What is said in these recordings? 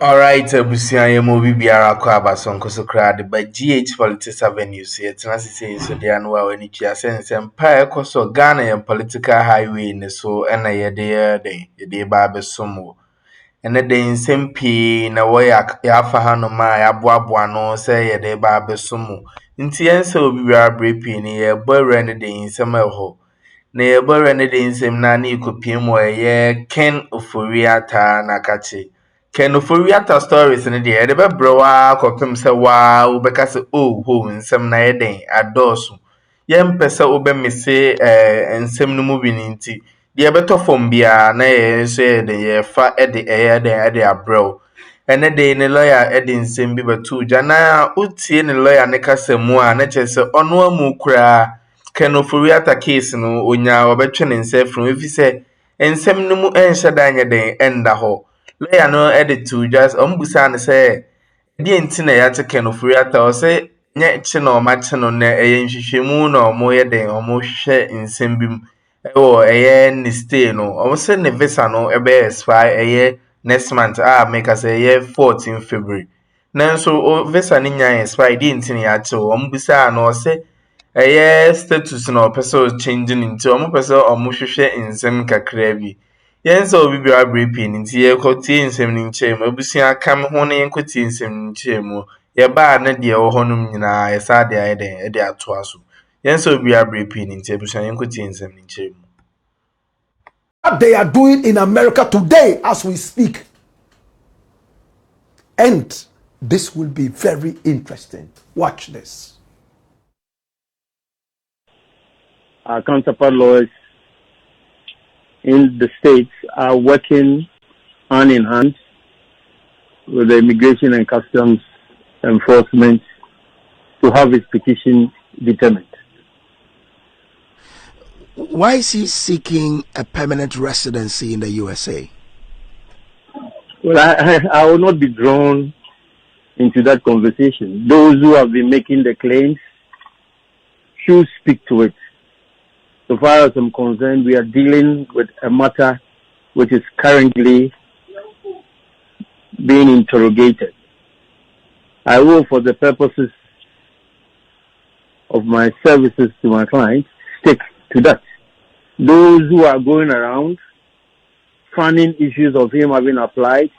Alright, Busia movie biara kwa abason koso krade but GH Politics Avenue yet na say so dey anwa wani tia sense empire koso Ghana yan political highway ne so na ye dey ba besom ene dey nsem pii na wo ya afa ha no ma ya boaboa no say ye dey ba besom nti yen say obi biara brepi ne ye boyre ne dey nsem eho na ye boyre ne dey nsem na na ikopiem wo ye Ken Ofori Atta na kachi Ken Ofori Atta stories in the ede be browa kopem se wa wo beka se oh ho nsem na yeden adosu yem pese wo be mese nsem no mu bi nti de be to fom bia na ye so yeden ye fa ede abro ene de ne lawyer ede nsem bi betu jana utie ne lawyer ne kasemu a na chese ono amu kura Ken Ofori Atta case no onya obetwe ne nsefru efi se nsem no mu enhye da nya den enda ho lawyer no edit to just ombusa ne say die nti na ya Ken Ofori Atta o say nye chi na o ma chi no na nhwehwemu na o mo ye den o mo hwe nsem bim ewo ne stay no o say ne visa no ebe expire next month make us 14 February nanso o visa ni nya expire die nti na ya chi o ombusa na o say status na o pese change nti o mo pese o mo hwehwe nsem kakra bi Yenso obi bia brepi nti ye kotie nsem ni nkyem abusua kam ho ne yenkotie nsem ni nkyem ye ba na de wo honum nyina ye sa de aye den e de ato aso yenso obi bia brepi nti abusua yenkotie nsem ni nkyem. What they are doing in America today as we speak, and this will be very interesting. Watch this. Our counterpart lawyers in the states are working hand in hand with the immigration and customs enforcement to have his petition determined. Why is he seeking a permanent residency in the USA? Well, I will not be drawn into that conversation. Those who have been making the claims should speak to it. So far as I'm concerned, we are dealing with a matter which is currently being interrogated. I will, for the purposes of my services to my clients, stick to that. Those who are going around fanning issues of him having applied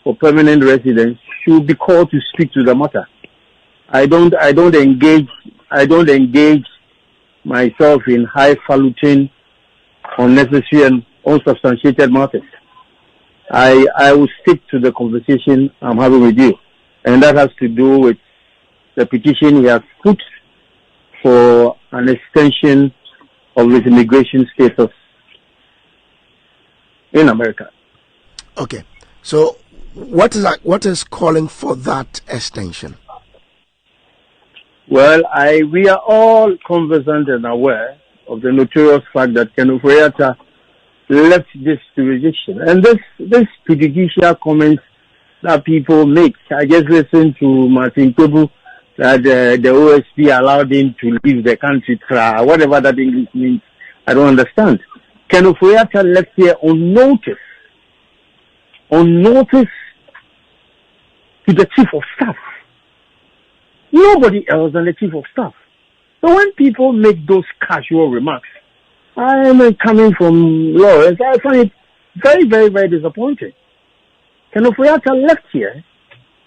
for permanent residence should be called to speak to the matter. I don't engage myself in highfalutin, unnecessary and unsubstantiated matters. I will stick to the conversation I'm having with you, and that has to do with the petition he has put for an extension of his immigration status in America. Okay, so what is calling for that extension? Well, we are all conversant and aware of the notorious fact that Ken Ofori Atta left this jurisdiction. And this prejudicial comments that people make, I just listened to Martin Kobu that the OSP allowed him to leave the country, whatever that English means, I don't understand. Ken Ofori Atta left here on notice to the chief of staff. Nobody else than the chief of staff. So when people make those casual remarks, I am coming from lawyers, I find it very, very, very disappointing. Ken Ofori Atta left here,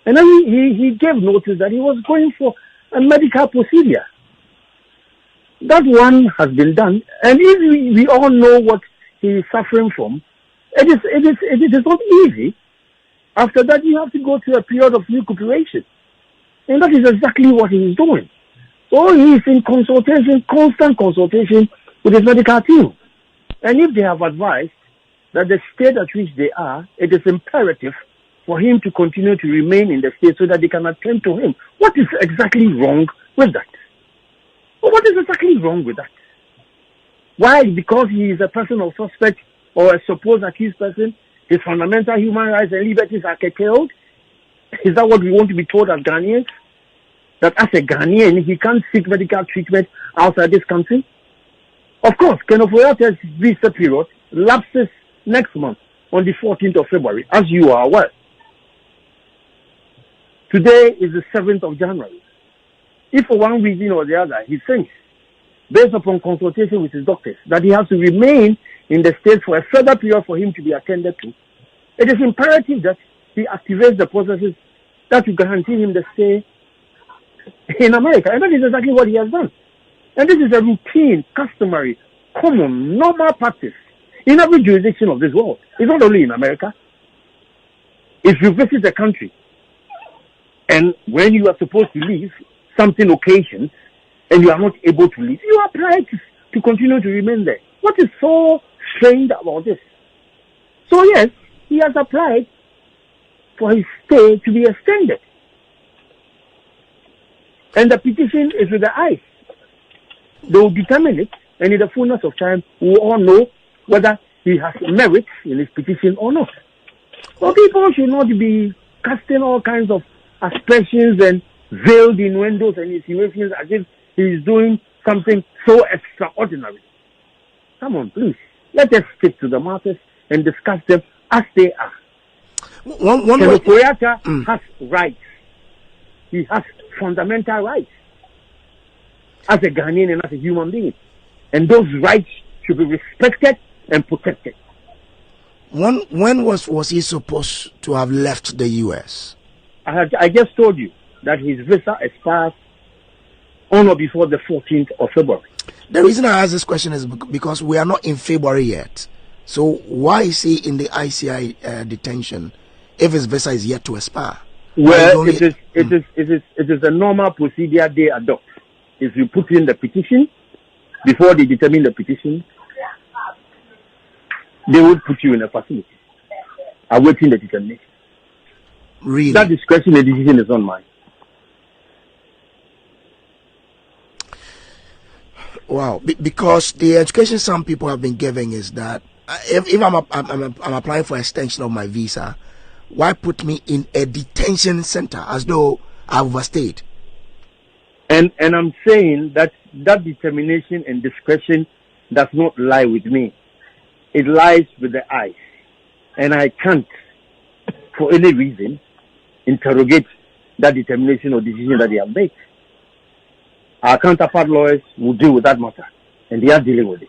and then he gave notice that he was going for a medical procedure. That one has been done, and if we all know what he is suffering from, it is not easy. After that, you have to go through a period of recuperation. And that is exactly what he is doing. So he is in consultation, constant consultation with his medical team. And if they have advised that the state at which they are, it is imperative for him to continue to remain in the state so that they can attend to him. What is exactly wrong with that? Well, what is exactly wrong with that? Why? Because he is a person of suspect or a supposed accused person, his fundamental human rights and liberties are curtailed? Is that what we want to be told as Ghanaians? That as a Ghanaian, he can't seek medical treatment outside this country? Of course, Ken Ofori Atta's visa period lapses next month on the 14th of February, as you are aware. Today is the 7th of January. If for one reason or the other he thinks, based upon consultation with his doctors, that he has to remain in the States for a further period for him to be attended to, it is imperative that he activates the processes that will guarantee him the stay in America. And that is exactly what he has done. And this is a routine, customary, common, normal practice in every jurisdiction of this world. It's not only in America. If you visit a country and when you are supposed to leave, something occasions and you are not able to leave, you are obliged to continue to remain there. What is so strange about this? So yes, he has applied for his stay to be extended. And the petition is with the ICE. They will determine it, and in the fullness of time, we will all know whether he has merits in his petition or not. So people should not be casting all kinds of aspersions and veiled innuendos and insinuations as if he is doing something so extraordinary. Come on, please. Let us stick to the matters and discuss them as they are. Koyata has rights. He has fundamental rights as a Ghanaian and as a human being. And those rights should be respected and protected. When was he supposed to have left the U.S.? I just told you that his visa expires on or before the 14th of February. The reason I ask this question is because we are not in February yet. So why is he in the ICI detention if his visa is yet to expire? Well, it is a normal procedure they adopt. If you put in the petition, before they determine the petition, they will put you in a facility, awaiting the determination. Really? That discretion, the decision is on mine. Wow, because the education some people have been giving is that if I'm applying for extension of my visa, why put me in a detention center as though I've overstayed? And I'm saying that determination and discretion does not lie with me. It lies with the ICE. And I can't, for any reason, interrogate that determination or decision that they have made. Our counterpart lawyers will deal with that matter, and they are dealing with it.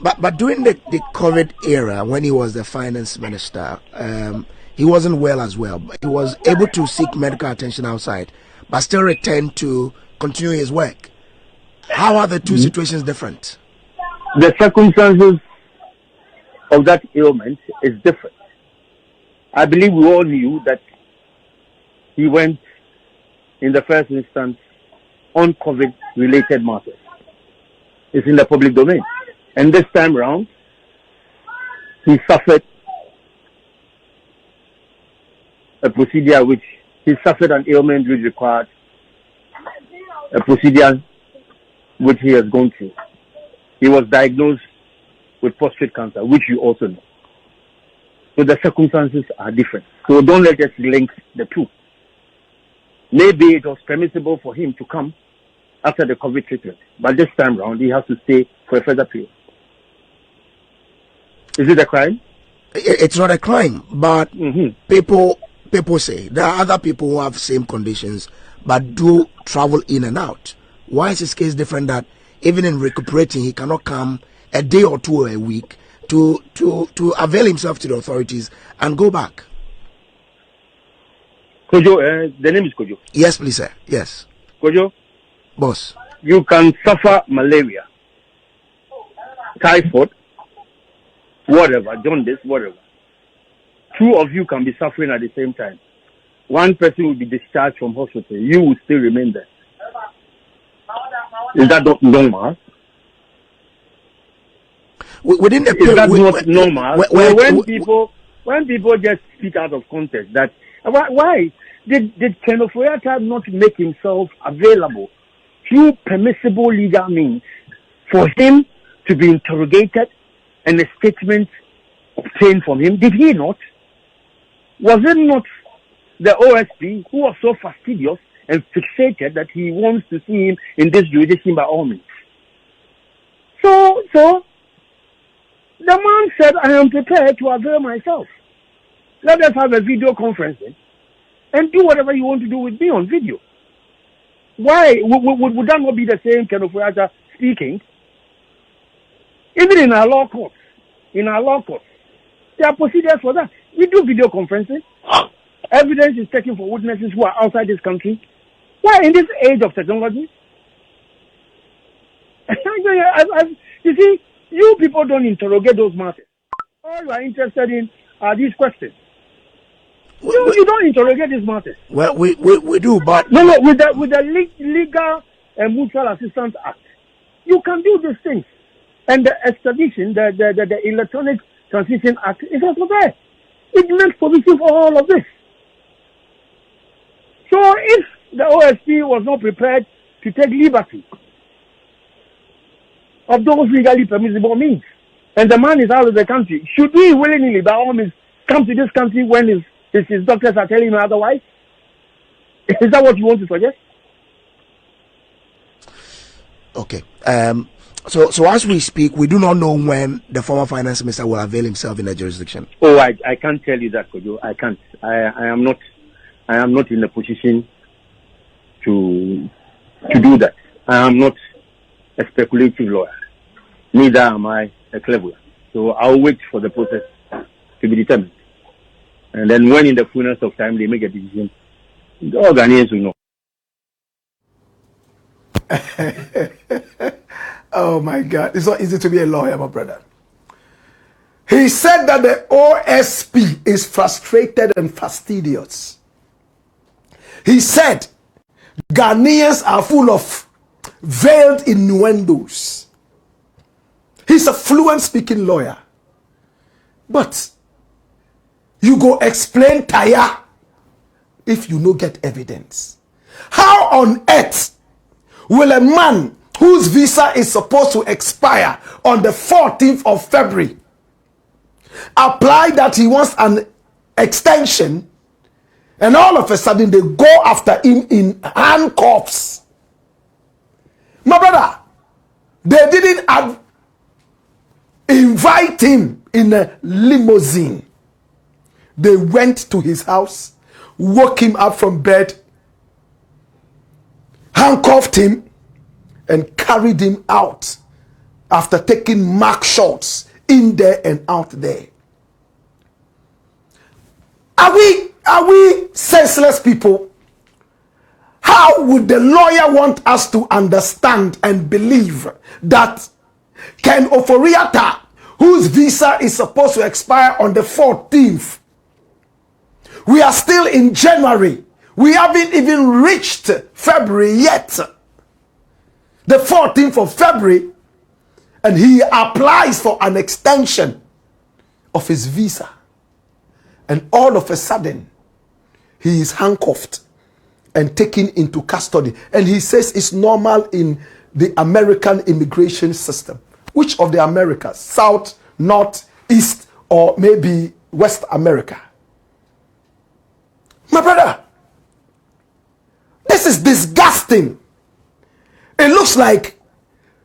But during the COVID era, when he was the finance minister, he wasn't well as well. He was able to seek medical attention outside, but still returned to continue his work. How are the two situations different? The circumstances of that ailment is different. I believe we all knew that he went in the first instance on COVID-related matters. It's in the public domain. And this time round, he suffered a procedure which he suffered an ailment which required a procedure which he has gone through. He was diagnosed with prostate cancer, which you also know. So the circumstances are different. So don't let us link the two. Maybe it was permissible for him to come after the COVID treatment, but this time round he has to stay for a further period. Is it a crime? It's not a crime, but people say there are other people who have same conditions but do travel in and out. Why is his case different that even in recuperating he cannot come a day or two a week to avail himself to the authorities and go back? Kojo, the name is Kojo. Yes, please, sir. Yes. Kojo, boss. You can suffer malaria, typhoid, whatever, jaundice, whatever. Two of you can be suffering at the same time. One person will be discharged from hospital. You will still remain there. Is that not normal? Within the is that not normal? When people just speak out of context, that why did Kenoforiata not make himself available through permissible legal means for him to be interrogated and a statement obtained from him? Did he not? Was it not the OSP who was so fastidious and fixated that he wants to see him in this jurisdiction by all means? So the man said, I am prepared to avail myself. Let us have a video conferencing and do whatever you want to do with me on video. Why would that not be the same kind of way as speaking? Even in our law courts, there are procedures for that. We do video conferencing. Evidence is taken for witnesses who are outside this country. Why in this age of technology? You see, you people don't interrogate those matters. All you are interested in are these questions. You don't interrogate these matters. Well, we do, but no, with the Legal and Mutual Assistance Act, you can do these things. And the extradition, the Electronic Transition Act is also there. It makes provision for all of this. So if the OSP was not prepared to take liberty of those legally permissible means, and the man is out of the country, should we willingly, by all means, come to this country when his doctors are telling him otherwise? Is that what you want to suggest? Okay. So as we speak, we do not know when the former finance minister will avail himself in the jurisdiction. Oh, I can't tell you that, Kojo. I can't. I am not in a position to do that. I am not a speculative lawyer. Neither am I a clever. So I'll wait for the process to be determined. And then when in the fullness of time they make a decision, the Ghanaians will know. Oh my God, it's not easy to be a lawyer, my brother. He said that the OSP is frustrated and fastidious. He said Ghanaians are full of veiled innuendos. He's a fluent speaking lawyer. But you go explain tire if you no get evidence. How on earth will a man whose visa is supposed to expire on the 14th of February apply that he wants an extension, and all of a sudden they go after him in handcuffs? My brother, they didn't invite him in a limousine. They went to his house, woke him up from bed, handcuffed him, and carried him out after taking mark shots in there and out there. Are we senseless people? How would the lawyer want us to understand and believe that Ken Ofori, whose visa is supposed to expire on the 14th, we are still in January, we haven't even reached February yet, the 14th of February, and he applies for an extension of his visa, and all of a sudden he is handcuffed and taken into custody, and he says it's normal in the American immigration system. Which of the Americas? South, North, East, or maybe West America? My brother, this is disgusting. It looks like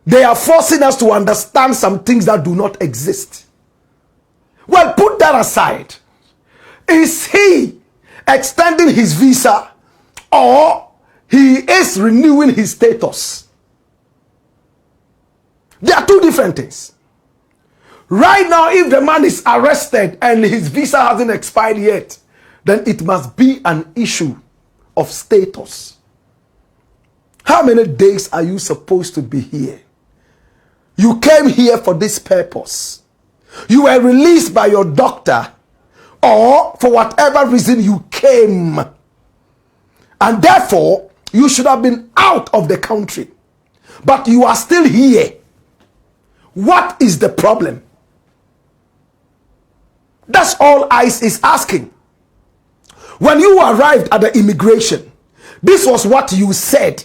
they are forcing us to understand some things that do not exist. Well, put that aside. Is he extending his visa, or he is renewing his status? There are two different things. Right now, if the man is arrested and his visa hasn't expired yet, then it must be an issue of status. How many days are you supposed to be here? You came here for this purpose. You were released by your doctor, or for whatever reason you came. And therefore, you should have been out of the country. But you are still here. What is the problem? That's all ICE is asking. When you arrived at the immigration, this was what you said.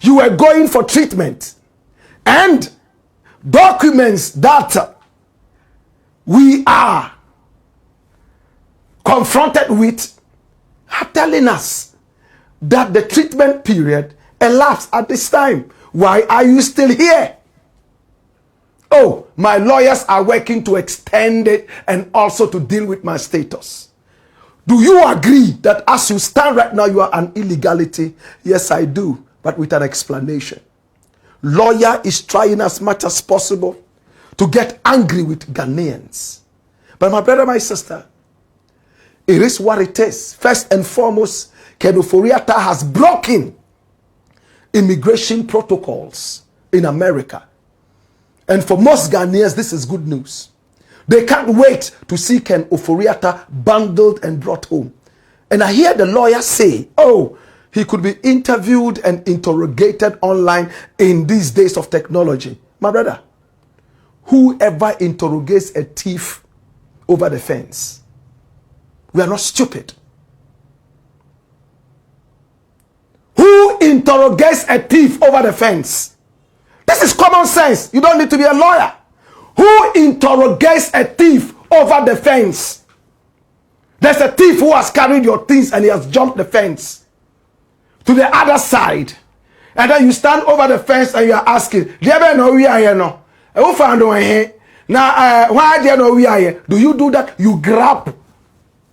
You were going for treatment, and documents that we are confronted with are telling us that the treatment period elapsed at this time. Why are you still here? Oh, my lawyers are working to extend it and also to deal with my status. Do you agree that as you stand right now, you are an illegality? Yes, I do, but with an explanation. Lawyer is trying as much as possible to get angry with Ghanaians. But my brother, my sister, it is what it is. First and foremost, Ofori Atta has broken immigration protocols in America. And for most Ghanaians, this is good news. They can't wait to see Ofori Atta bundled and brought home. And I hear the lawyer say, oh, he could be interviewed and interrogated online in these days of technology. My brother, whoever interrogates a thief over the fence, we are not stupid. Who interrogates a thief over the fence? This is common sense. You don't need to be a lawyer. Who interrogates a thief over the fence? There's a thief who has carried your things and he has jumped the fence to the other side. And then you stand over the fence and you are asking, do you ever know we are here now? Who found here? Now, why do you know we are here? Do you do that? You grab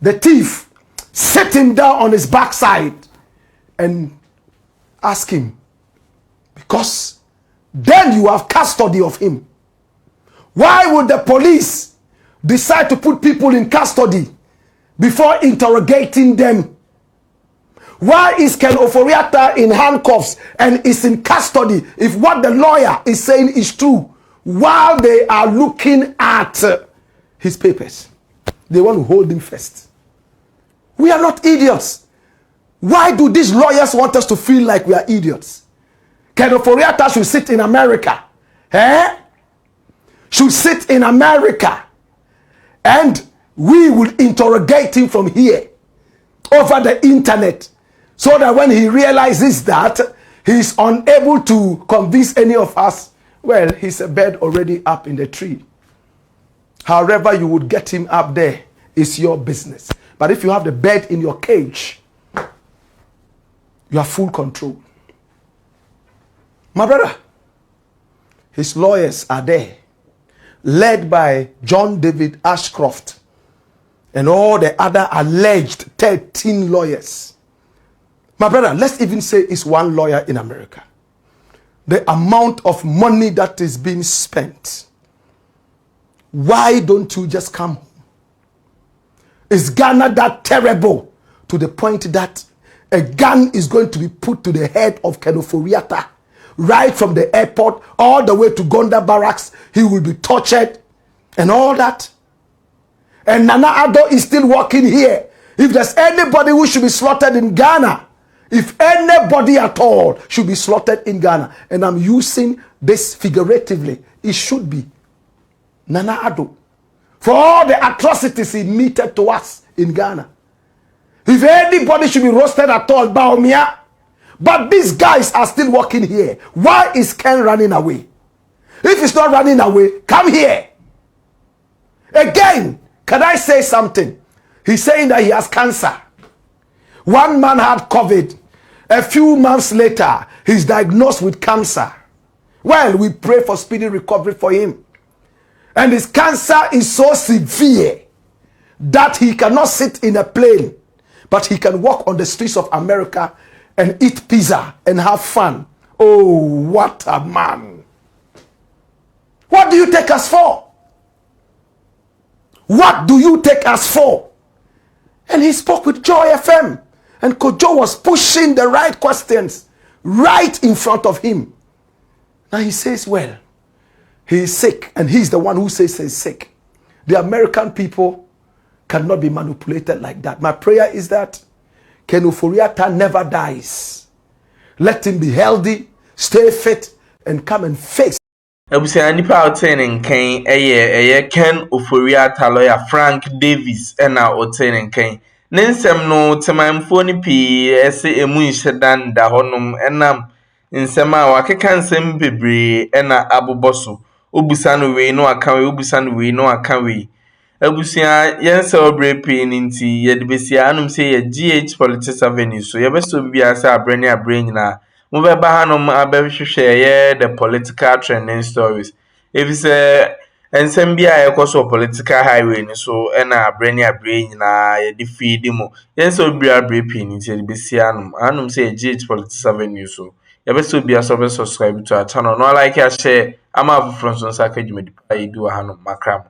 the thief, sit him down on his backside and ask him. Because then you have custody of him. Why would the police decide to put people in custody before interrogating them? Why is Ofori Atta in handcuffs and is in custody if what the lawyer is saying is true while they are looking at his papers? They want to hold him first. We are not idiots. Why do these lawyers want us to feel like we are idiots? Ofori Atta should sit in America. Should sit in America. And we will interrogate him from here over the internet. So that when he realizes that he's unable to convince any of us, well, he's a bird already up in the tree. However you would get him up there is your business. But if you have the bird in your cage, you have full control. My brother, his lawyers are there, led by John David Ashcroft and all the other alleged 13 lawyers. My brother, let's even say it's one lawyer in America. The amount of money that is being spent. Why don't you just come home? Is Ghana that terrible to the point that a gun is going to be put to the head of Ofori Atta right from the airport all the way to Gonda Barracks? He will be tortured and all that. And Nana Addo is still working here. If there's anybody who should be slaughtered in Ghana, if anybody at all should be slaughtered in Ghana, and I'm using this figuratively, it should be Nana Addo. For all the atrocities he meted to us in Ghana. If anybody should be roasted at all, Bawumia. But these guys are still working here. Why is Ken running away? If he's not running away, come here. Again, can I say something? He's saying that he has cancer. One man had COVID. A few months later, he's diagnosed with cancer. Well, we pray for speedy recovery for him. And his cancer is so severe that he cannot sit in a plane, but he can walk on the streets of America and eat pizza and have fun. Oh, what a man. What do you take us for? What do you take us for? And he spoke with Joy FM. And Kojo was pushing the right questions right in front of him. Now he says, well, he is sick. And he's the one who says he's sick. The American people cannot be manipulated like that. My prayer is that Ofori Atta never dies. Let him be healthy, stay fit, and come and face. Ebusia nipa otenen kan Ken Ofori Atta lawyer Frank Davies na otenen kan Nensem no temamfo ni pi ese emu nhyedan da honum enam nsem a wakeka nsem bebre na aboboso obusa no we no aka we obusa no we no aka we abusia yen celebrate pi nti ye de besia anum say ye GH Politics Avenue so ye beso bia say abrani abran na mo be ba hanom abehwehwe ye the political trending stories if say ensem bia ekoso political highway ni so na abrani abre nyina ye di feed mu yenso obia abre pin nti ye besi anum say GH Politics Avenue so ye be so bia so be subscribe to our channel no like ya share ama afro so nsa ka dwumadi pa yi di wa makram